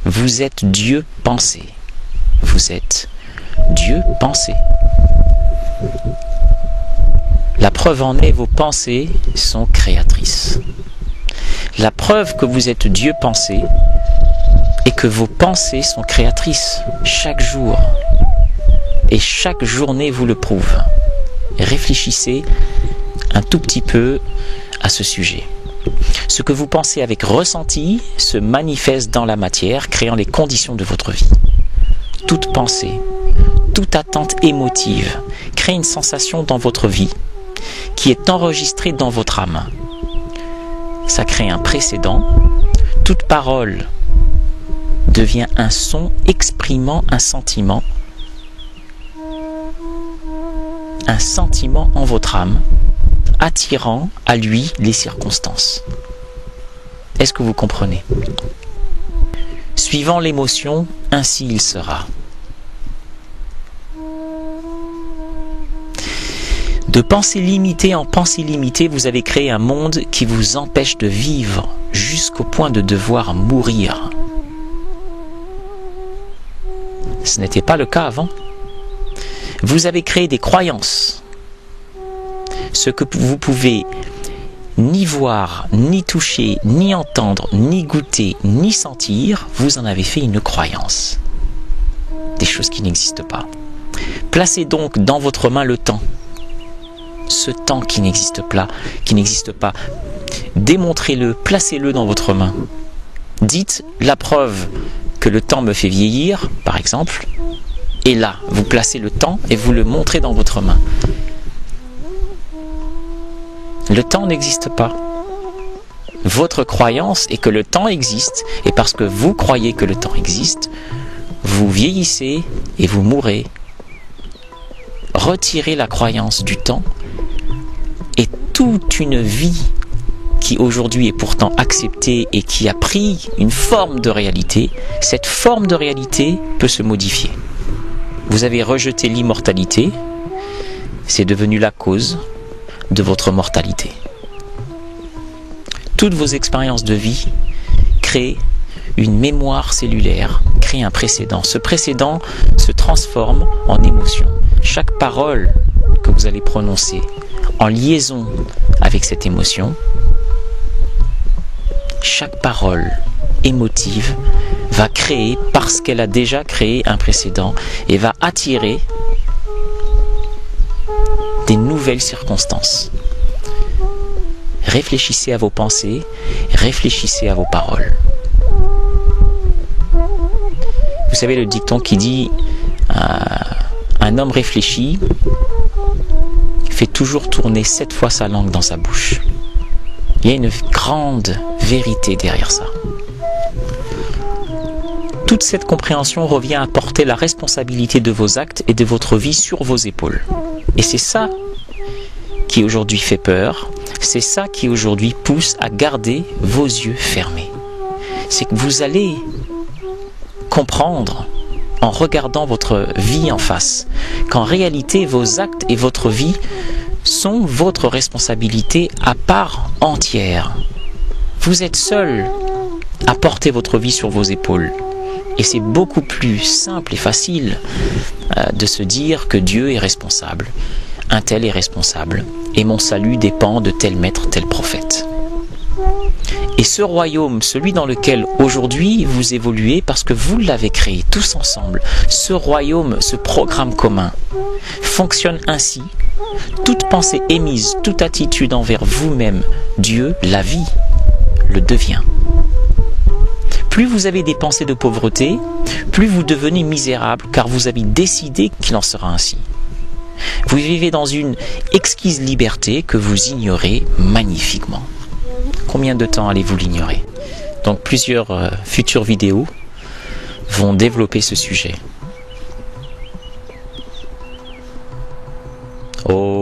Vous êtes Dieu pensé. Vous êtes Dieu pensé. La preuve en est, vos pensées sont créatrices. La preuve que vous êtes Dieu pensé est que vos pensées sont créatrices chaque jour. Et chaque journée vous le prouve. Réfléchissez un tout petit peu à ce sujet. Ce que vous pensez avec ressenti se manifeste dans la matière, créant les conditions de votre vie. Toute pensée, toute attente émotive crée une sensation dans votre vie qui est enregistrée dans votre âme. Ça crée un précédent. Toute parole devient un son exprimant un sentiment en votre âme, attirant à lui les circonstances. Est-ce que vous comprenez? Suivant l'émotion, ainsi il sera. De pensée limitée en pensée limitée, vous avez créé un monde qui vous empêche de vivre jusqu'au point de devoir mourir. Ce n'était pas le cas avant. Vous avez créé des croyances. Ce que vous pouvez ni voir, ni toucher, ni entendre, ni goûter, ni sentir, vous en avez fait une croyance. Des choses qui n'existent pas. Placez donc dans votre main le temps. Ce temps qui n'existe pas. Démontrez-le, placez-le dans votre main. Dites la preuve que le temps me fait vieillir, par exemple. Et là, vous placez le temps et vous le montrez dans votre main. Le temps n'existe pas. Votre croyance est que le temps existe, et parce que vous croyez que le temps existe, vous vieillissez et vous mourrez. Retirez la croyance du temps, et toute une vie qui aujourd'hui est pourtant acceptée et qui a pris une forme de réalité, cette forme de réalité peut se modifier. Vous avez rejeté l'immortalité, c'est devenu la cause de votre mortalité. Toutes vos expériences de vie créent une mémoire cellulaire, créent un précédent. Ce précédent se transforme en émotion. Chaque parole que vous allez prononcer en liaison avec cette émotion, chaque parole émotive va créer, parce qu'elle a déjà créé un précédent, et va attirer des nouvelles circonstances. Réfléchissez à vos pensées, réfléchissez à vos paroles. Vous savez le dicton qui dit un homme réfléchi fait toujours tourner 7 fois sa langue dans sa bouche. Il y a une grande vérité derrière ça. Toute cette compréhension revient à porter la responsabilité de vos actes et de votre vie sur vos épaules. Et c'est ça qui aujourd'hui fait peur, c'est ça qui aujourd'hui pousse à garder vos yeux fermés. C'est que vous allez comprendre en regardant votre vie en face qu'en réalité vos actes et votre vie sont votre responsabilité à part entière. Vous êtes seul à porter votre vie sur vos épaules. Et c'est beaucoup plus simple et facile de se dire que Dieu est responsable, un tel est responsable, et mon salut dépend de tel maître, tel prophète. Et ce royaume, celui dans lequel aujourd'hui vous évoluez, parce que vous l'avez créé tous ensemble, ce royaume, ce programme commun, fonctionne ainsi. Toute pensée émise, toute attitude envers vous-même, Dieu, la vie, le devient. Plus vous avez des pensées de pauvreté, plus vous devenez misérable, car vous avez décidé qu'il en sera ainsi. Vous vivez dans une exquise liberté que vous ignorez magnifiquement. Combien de temps allez-vous l'ignorer? Donc plusieurs futures vidéos vont développer ce sujet. Oh.